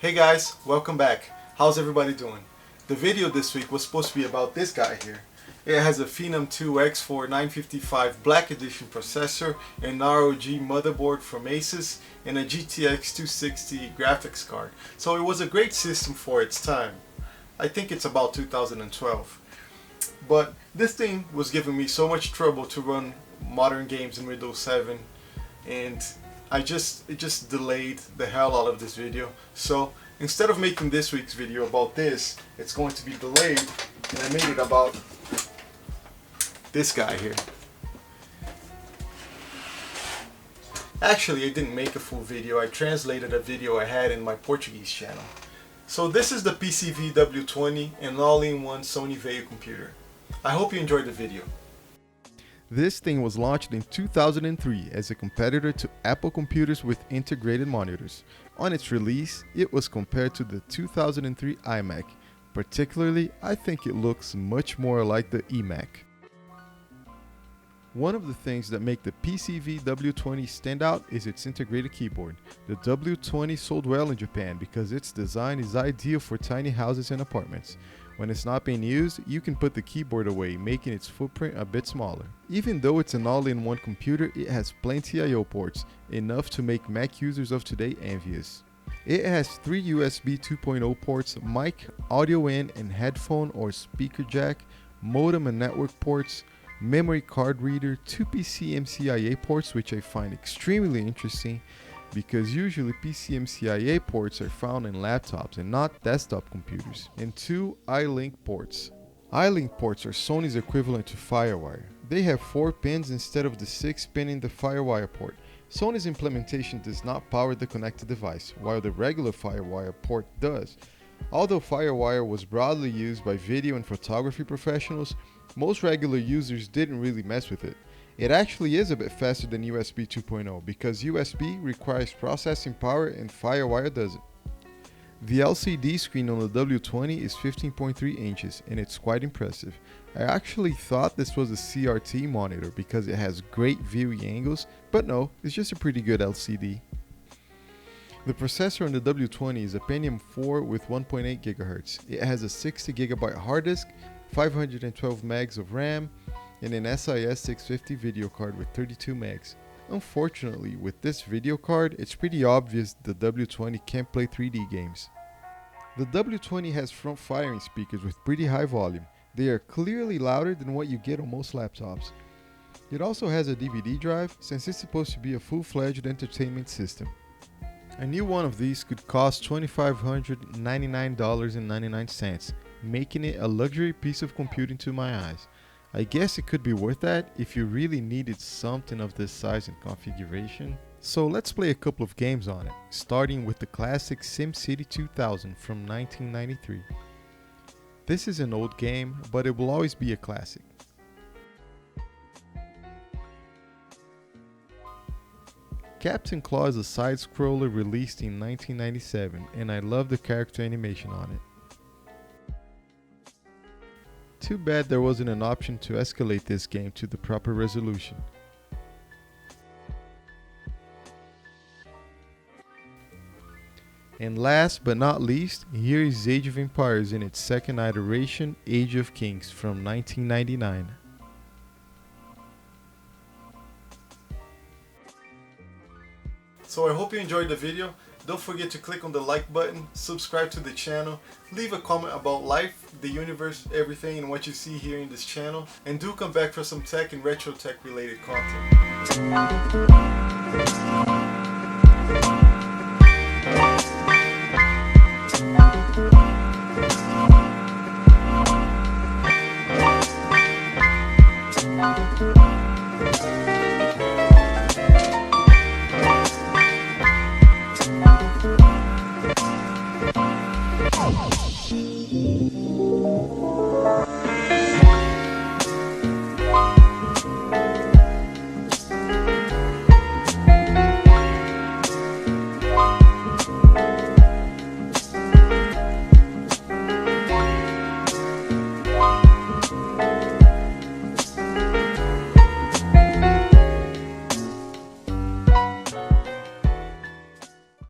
Hey guys, welcome back. How's everybody doing? The video this week was supposed to be about this guy here. It has a Phenom 2 X4 955 Black Edition processor, an ROG motherboard from Asus, and a GTX 260 graphics card. So it was a great system for its time. I think it's about 2012. But this thing was giving me so much trouble to run modern games in Windows 7, and it just delayed the hell out of this video. So instead of making this week's video about this, it's going to be delayed, and I made it about this guy here. Actually, I didn't make a full video. I translated a video I had in my Portuguese channel. So this is the PCV-W20, an all-in-one Sony Vaio computer. I hope you enjoyed the video. This thing was launched in 2003 as a competitor to Apple computers with integrated monitors. On its release, it was compared to the 2003 iMac. Particularly, I think it looks much more like the eMac. One of the things that make the PCV-W20 stand out is its integrated keyboard. The W20 sold well in Japan because its design is ideal for tiny houses and apartments. When it's not being used, you can put the keyboard away, making its footprint a bit smaller. Even though it's an all-in-one computer, it has plenty I/O ports, enough to make Mac users of today envious. It has 3 USB 2.0 ports, mic, audio in and headphone or speaker jack, modem and network ports, memory card reader, 2 PCMCIA ports, which I find extremely interesting because usually PCMCIA ports are found in laptops and not desktop computers, and 2 iLink ports. iLink ports are Sony's equivalent to FireWire. They have 4 pins instead of the 6 pin in the FireWire port. Sony's implementation does not power the connected device, while the regular FireWire port does. Although FireWire was broadly used by video and photography professionals, most regular users didn't really mess with it. It actually is a bit faster than USB 2.0 because USB requires processing power and FireWire doesn't. The LCD screen on the W20 is 15.3 inches and it's quite impressive. I actually thought this was a CRT monitor because it has great viewing angles, but no, it's just a pretty good LCD. The processor on the W20 is a Pentium 4 with 1.8 GHz. It has a 60 GB hard disk, 512 megs of RAM, and an SIS 650 video card with 32 megs. Unfortunately, with this video card, it's pretty obvious the W20 can't play 3D games. The W20 has front-firing speakers with pretty high volume. They are clearly louder than what you get on most laptops. It also has a DVD drive, since it's supposed to be a full-fledged entertainment system. A new one of these could cost $2,599.99, making it a luxury piece of computing to my eyes. I guess it could be worth that if you really needed something of this size and configuration. So let's play a couple of games on it, starting with the classic SimCity 2000 from 1993. This is an old game, but it will always be a classic. Captain Claw is a side-scroller released in 1997, and I love the character animation on it. Too bad there wasn't an option to escalate this game to the proper resolution. And last but not least, here is Age of Empires in its second iteration, Age of Kings from 1999. So I hope you enjoyed the video. Don't forget to click on the like button, subscribe to the channel, leave a comment about life, the universe, everything and what you see here in this channel, and do come back for some tech and retro tech related content.